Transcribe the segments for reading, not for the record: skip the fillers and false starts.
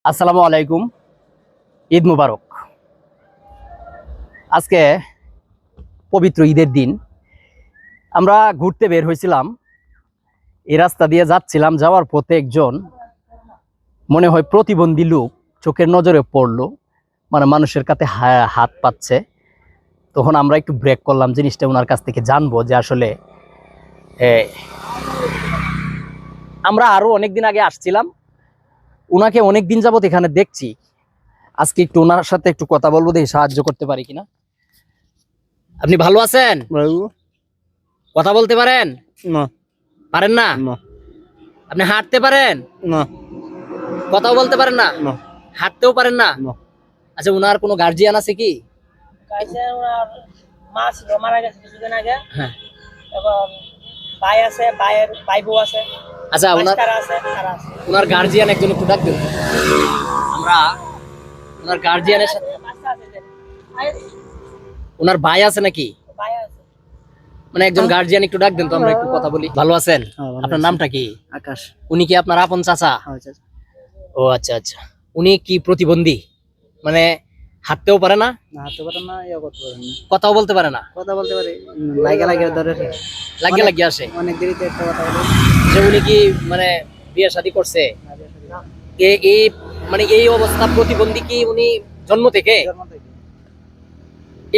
আসসালামু আলাইকুম, ঈদ মুবারক। আজকে পবিত্র ঈদের দিন আমরা ঘুরতে বের হয়েছিলাম। এই রাস্তা দিয়ে যাচ্ছিলাম, যাওয়ার পথে একজন মনে হয় প্রতিবন্ধী লোক চোখের নজরে পড়লো, মানে মানুষের কাছে হাত পাচ্ছে। তখন আমরা একটু ব্রেক করলাম, জিনিসটা ওনার কাছ থেকে জানবো যে আসলে আমরা আরো অনেকদিন আগে আসছিলাম, ওনাকে অনেকদিন যাবত এখানে দেখছি। আজকে একটু ওনার সাথে একটু কথা বলবো, দেখি সাহায্য করতে পারি কিনা। আপনি ভালো আছেন? কথা বলতে পারেন? না। পারেন না? না। আপনি হাঁটতে পারেন? না। কথাও বলতে পারেন না? না। হাঁটতেও পারেন না? না। আচ্ছা, ওনার কোনো গার্জিয়ান আছে কি? ওনার মা ছিল, মারা গেছে কিছুদিন আগে। হ্যাঁ। এবং ভাই আছে, ভাই বউ আছে। আচ্ছা, ওনার গার্জিয়ান একজন একটু ডাক দিন। আমরা ওনার গার্জিয়ানের সাথে, ওনার ভাই আছে নাকি? ভাই আছে। মানে একজন গার্জিয়ান একটু ডাক দেন তো, আমরা একটু কথা বলি। ভালো আছেন? আপনার নামটা কি? আকাশ। উনি কি আপনার আপন চাচা? ও আচ্ছা আচ্ছা। উনি কি প্রতিবন্ধী? মানে হাঁটতেও পারে না, হাঁটতে পারে না, করতে পারে না, কথাও বলতে পারে না? কথা বলতে পারে, লাগে ধরে লাগিয়ে আসে। অনেক দেরিতে একটা কথা বলে। যে উনি কি মানে বিয়ে শাদী করছে? এই মানে এই অবস্থা প্রতিবন্ধী কি উনি জন্ম থেকে?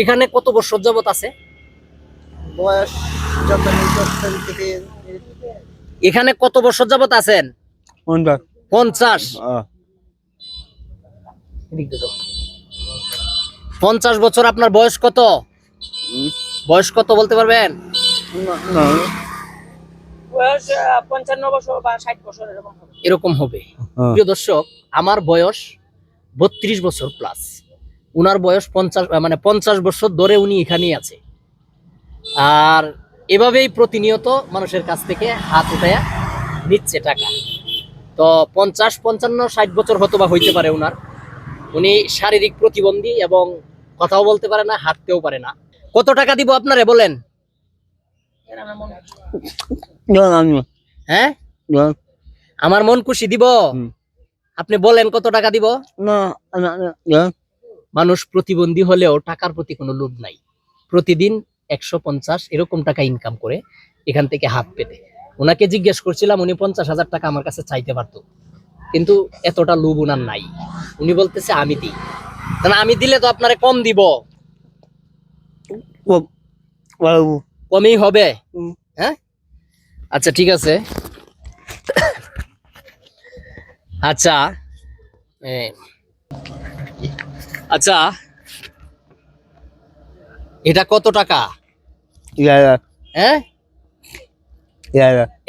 এখানে কত বছর যাবত আছে? বয়স থেকে এখানে কত বছর যাবত আছেন? 50। 50 বছর। আপনার বয়স কত? বয়স কত বলতে পারবেন? বয়স 55 বছর বা 60 বছর এরকম হবে। এরকম হবে। প্রিয় দর্শক, আমার বয়স 32 বছর প্লাস, উনার বয়স 50, মানে 50 বছর ধরে উনি এখানেই আছে। আর এভাবেই প্রতিনিয়ত মানুষের কাছ থেকে হাত উঠায়া নিচ্ছে টাকা। তো 50, 55, 60 বছর হয়তো বা হইতে পারে উনার। উনি শারীরিক প্রতিবন্ধী এবং কথাও বলতে পারে না, হাঁটতেও পারে না। কত টাকা দিব আপনারে বলেন? হ্যাঁ, আমার মন খুশি দিব। আপনি বলেন কত টাকা দিব? মানুষ প্রতিবন্ধী হলেও টাকার প্রতি কোনো লোভ নাই। প্রতিদিন 150 এরকম টাকা ইনকাম করে এখান থেকে হাত পেতে। ওনাকে জিজ্ঞেস করছিলাম, উনি 50,000 টাকা আমার কাছে চাইতে পারতো, কিন্তু এতটা লোভ উনার নাই। উনি বলতেছে আমি দিই। তাহলে আমি দিলে তো আপনারে কম দিব, কমই হবে। হ্যাঁ, আচ্ছা ঠিক আছে। আচ্ছা আচ্ছা, এটা কত টাকা? হ্যাঁ,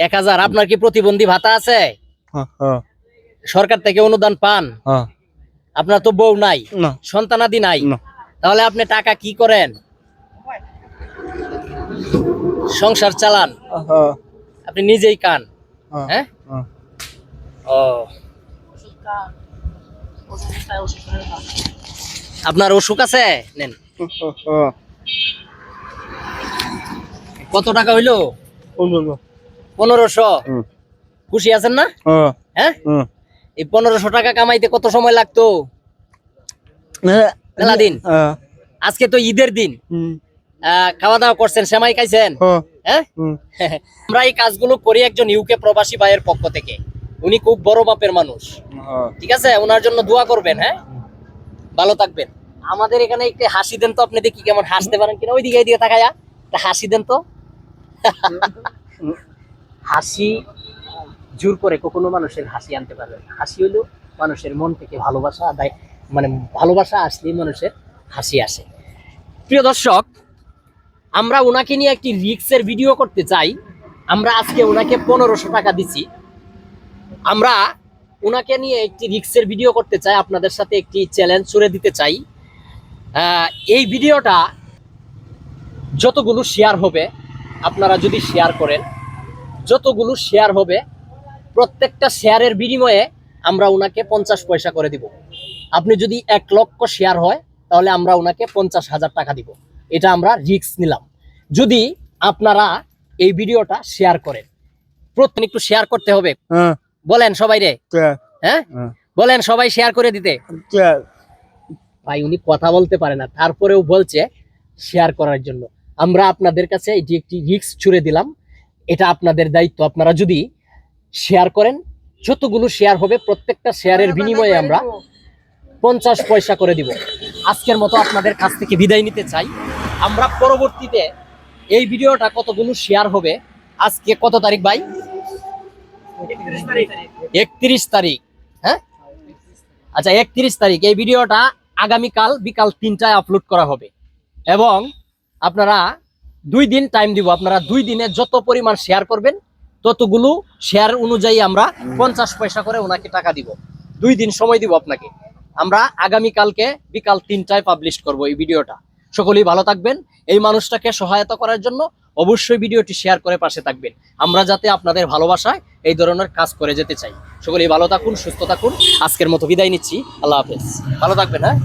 1000। আপনার কি প্রতিবন্ধী ভাতা আছে? সরকার থেকে অনুদান পান? আপনার তো বউ নাই, সন্তানাদি নাই, তাহলে আপনি টাকা কি করেন? সংসার চালান? আপনি নিজেই খান? হ্যাঁ। ও, আপনার অসুখ আছে? নেন। কত টাকা হইলো? 1500। খুশি আছেন না? হ্যাঁ, এই 1500 টাকা কামাইতে কত সময় লাগতো? মেলা দিন। আজকে তো ঈদের দিন, খাওয়া দাওয়া করছেন, সেমাই খাইছেন? হ্যাঁ। আমরা এই কাজগুলো করি একজন ইউকে প্রবাসী ভাইয়ের পক্ষ থেকে। উনি খুব বড় মাপের মানুষ, ঠিক আছে? ওনার জন্য দোয়া করবেন। হ্যাঁ, ভালো থাকবেন। আমাদের এখানে একটু হাসি দেন তো, আপনি দেখি কেমন হাসতে পারেন কিনা। ওইদিকে এইদিকে তাকায়া একটা হাসি দেন তো। হাসি জোর করে কখনো মানুষের হাসি আনতে পারবে না। হাসি হলো মানুষের মন থেকে ভালোবাসা আদায়, মানে ভালোবাসা আসলেই মানুষের হাসি আসে। প্রিয় দর্শক, আমরা ওনাকে নিয়ে একটি রিক্সের ভিডিও করতে চাই। আমরা আজকে ওনাকে 1500 টাকা দিছি। আমরা ওনাকে নিয়ে একটি রিক্সের ভিডিও করতে চাই, আপনাদের সাথে একটি চ্যালেঞ্জ ছুড়ে দিতে চাই। এই ভিডিওটা যতগুলো শেয়ার হবে, আপনারা যদি শেয়ার করেন, যতগুলো শেয়ার হবে, প্রত্যেকটা শেয়ারের বিনিময়ে আমরা ওনাকে 50 পয়সা করে দিব। আপনি যদি 1 লক্ষ শেয়ার হয়, তাহলে আমরা ওনাকে 50,000 টাকা দিব। এটা আমরা রিস্ক নিলাম। যদি আপনারা এই ভিডিওটা শেয়ার করেন, প্রত্যেক একটু শেয়ার করতে হবে। বলেন সবাই রে। হ্যাঁ, বলেন সবাই শেয়ার করে দিতে। ভাই উনি কথা বলতে পারে না, তারপরেও বলছে শেয়ার করার জন্য। আমরা আপনাদের কাছে এটি একটি রিস্ক ছুড়ে দিলাম, এটা আপনাদের দায়িত্ব। আপনারা যদি শেয়ার করেন, যতগুলো শেয়ার হবে প্রত্যেকটা শেয়ারের বিনিময়ে আমরা 50 পয়সা করে দিব। আজকের মতো আপনাদের কাছ থেকে বিদায় নিতে চাই। আমরা পরবর্তীতে এই ভিডিওটা কতগুলো শেয়ার হবে, আজকে কত তারিখ ভাই? 31 তারিখ। হ্যাঁ আচ্ছা 31 তারিখ এই ভিডিওটা আগামীকাল বিকাল 3টায় আপলোড করা হবে এবং আপনারা 2 দিন টাইম দিব। আপনারা 2 দিনে যত পরিমাণ শেয়ার করবেন ততগুলো শেয়ার অনুযায়ী আমরা 50 পয়সা করে ওনাকে টাকা দিব। 2 দিন সময় দিব আপনাকে। আমরা আগামীকালকে বিকাল 3টায় পাবলিশ করব এই ভিডিওটা। সকলেই ভালো থাকবেন। এই মানুষটাকে সহায়তা করার জন্য অবশ্যই ভিডিওটি শেয়ার করে পাশে থাকবেন। আমরা যাতে আপনাদের ভালোবাসায় এই ধরনের কাজ করে যেতে চাই। সকলেই ভালো থাকুন, সুস্থ থাকুন। আজকের মতো বিদায় নিচ্ছি। আল্লাহ হাফেজ। ভালো থাকবেন। হ্যাঁ।